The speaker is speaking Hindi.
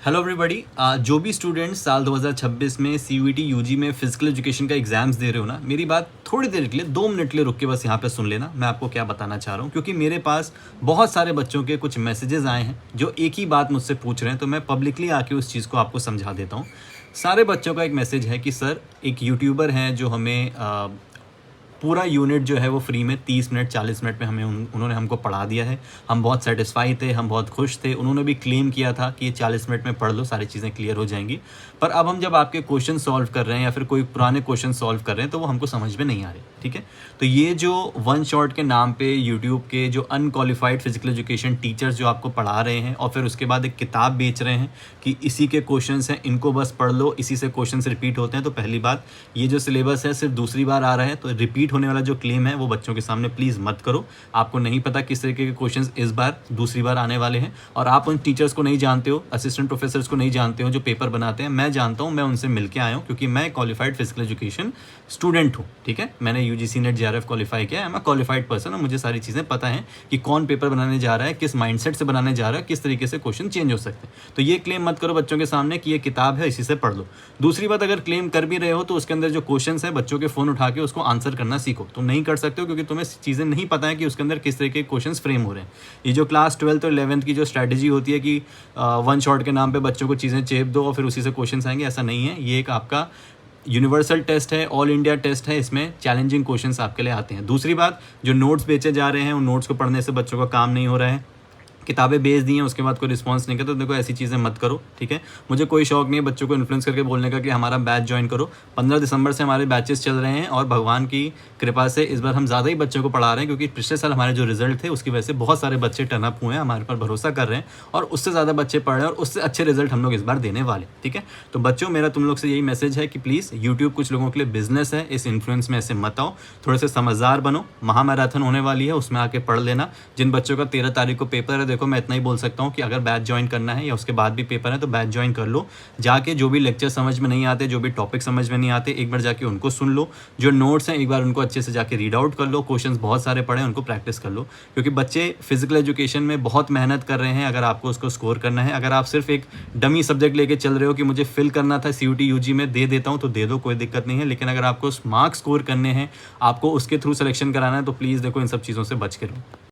Hello everybody. जो भी स्टूडेंट्स साल 2026 में सीयूईटी यूजी में फिजिकल एजुकेशन का एग्जाम्स दे रहे हो ना, मेरी बात थोड़ी देर के लिए 2 मिनट के लिए रुक के बस यहाँ पे सुन लेना। मैं आपको क्या बताना चाह रहा हूँ, क्योंकि मेरे पास बहुत सारे बच्चों के कुछ मैसेजेस आए हैं जो एक ही बात मुझसे पूछ रहे हैं, तो मैं पब्लिकली आके उस चीज़ को आपको समझा देता हूँ। सारे बच्चों का एक मैसेज है कि सर, एक यूट्यूबर हैं जो हमें पूरा यूनिट जो है वो फ्री में 30 मिनट 40 मिनट में हमें उन्होंने हमको पढ़ा दिया है। हम बहुत सेटिस्फाई थे, हम बहुत खुश थे। उन्होंने भी क्लेम किया था कि ये 40 मिनट में पढ़ लो, सारी चीज़ें क्लियर हो जाएंगी। पर अब हम जब आपके क्वेश्चन सॉल्व कर रहे हैं या फिर कोई पुराने क्वेश्चन सॉल्व कर रहे हैं तो वो हमको समझ में नहीं आ रहे। ठीक है, तो ये जो वन शॉट के नाम पे यूट्यूब के जो अनक्वालिफाइड फिजिकल एजुकेशन टीचर्स जो आपको पढ़ा रहे हैं और फिर उसके बाद एक किताब बेच रहे हैं कि इसी के क्वेश्चंस हैं, इनको बस पढ़ लो, इसी से क्वेश्चंस रिपीट होते हैं। तो पहली बात, ये जो सिलेबस है सिर्फ दूसरी बार आ रहा है, तो रिपीट होने वाला जो क्लेम है वो बच्चों के सामने प्लीज़ मत करो। आपको नहीं पता किस तरीके के क्वेश्चंस इस बार दूसरी बार आने वाले हैं, और आप उन टीचर्स को नहीं जानते हो, असिस्टेंट प्रोफेसर्स को नहीं जानते हो जो पेपर बनाते हैं। मैं जानता हूँ, मैं उनसे मिलकर आया हूँ, क्योंकि मैं क्वालिफाइड फिजिकल एजुकेशन स्टूडेंट हूँ। ठीक है, मैंने यूजीसी नेट जेआरएफ क्वालिफाई किया है, मैं क्वालिफाइड पर्सन और मुझे सारी चीज़ें पता है कि कौन पेपर बनाने जा रहा है, किस माइंडसेट से बनाने जा रहा है, किस तरीके से क्वेश्चन चेंज हो सकते हैं। तो ये क्लेम मत करो बच्चों के सामने कि ये किताब है, इसी से पढ़ लो। दूसरी बात, अगर क्लेम कर भी रहे हो तो उसके अंदर जो क्वेश्चन है बच्चों के फ़ोन उठा के उसको आंसर करना सीखो। तुम नहीं कर सकते हो क्योंकि तुम्हें चीज़ें नहीं पता है कि उसके अंदर किस तरीके के क्वेश्चंस फ्रेम हो रहे हैं। ये जो क्लास 12th और 11th की जो स्ट्रैटेजी होती है कि वन शॉट के नाम पे बच्चों को चीज़ें चेप दो और फिर उसी से क्वेश्चंस आएंगे, ऐसा नहीं है। ये एक आपका यूनिवर्सल टेस्ट है, ऑल इंडिया टेस्ट है, इसमें चैलेंजिंग क्वेश्चंस आपके लिए आते हैं। दूसरी बात, जो नोट्स बेचे जा रहे हैं उन नोट्स को पढ़ने से बच्चों का काम नहीं हो रहा है। किताबें बेच दी हैं, उसके बाद कोई रिस्पांस नहीं करता, तो देखो ऐसी चीज़ें मत करो। ठीक है, मुझे कोई शौक नहीं है बच्चों को इन्फ्लुएंस करके बोलने का कि हमारा बैच ज्वाइन करो। 15 दिसंबर से हमारे बैचेस चल रहे हैं और भगवान की कृपा से इस बार हम ज़्यादा ही बच्चों को पढ़ा रहे हैं, क्योंकि पिछले साल हमारे जो रिजल्ट थे उसकी वजह से बहुत सारे बच्चे टर्न अप हुए हैं, हमारे पर भरोसा कर रहे हैं और उससे ज़्यादा बच्चे पढ़ रहे हैं और उससे अच्छे रिजल्ट हम लोग इस बार देने वाले। ठीक है, तो बच्चों, मेरा तुम लोग से यही मैसेज है कि प्लीज़, यूट्यूब कुछ लोगों के लिए बिजनेस है, इस इन्फ्लुएंस में ऐसे मत आओ। थोड़े से समझदार बनो। महामैराथन होने वाली है, उसमें आके पढ़ लेना। जिन बच्चों का 13 तारीख को पेपर है, देखो मैं इतना ही बोल सकता हूँ कि अगर बैच ज्वाइन करना है या उसके बाद भी पेपर है तो बैच ज्वाइन कर लो। जाके जो भी लेक्चर समझ में नहीं आते, जो भी टॉपिक समझ में नहीं आते, एक बार जाके उनको सुन लो। जो नोट्स हैं एक बार उनको अच्छे से जाके रीड आउट कर लो। क्वेश्चंस बहुत सारे पढ़े, उनको प्रैक्टिस कर लो, क्योंकि बच्चे फिजिकल एजुकेशन में बहुत मेहनत कर रहे हैं। अगर आपको उसको स्कोर करना है, अगर आप सिर्फ एक डमी सब्जेक्ट लेके चल रहे हो कि मुझे फिल करना था सीयूटी यूजी में, दे देता हूँ, तो दे दो, कोई दिक्कत नहीं है। लेकिन अगर आपको मार्क्स स्कोर करने हैं, आपको उसके थ्रू सिलेक्शन कराना है, तो प्लीज़ देखो इन सब चीज़ों से बच के रहो।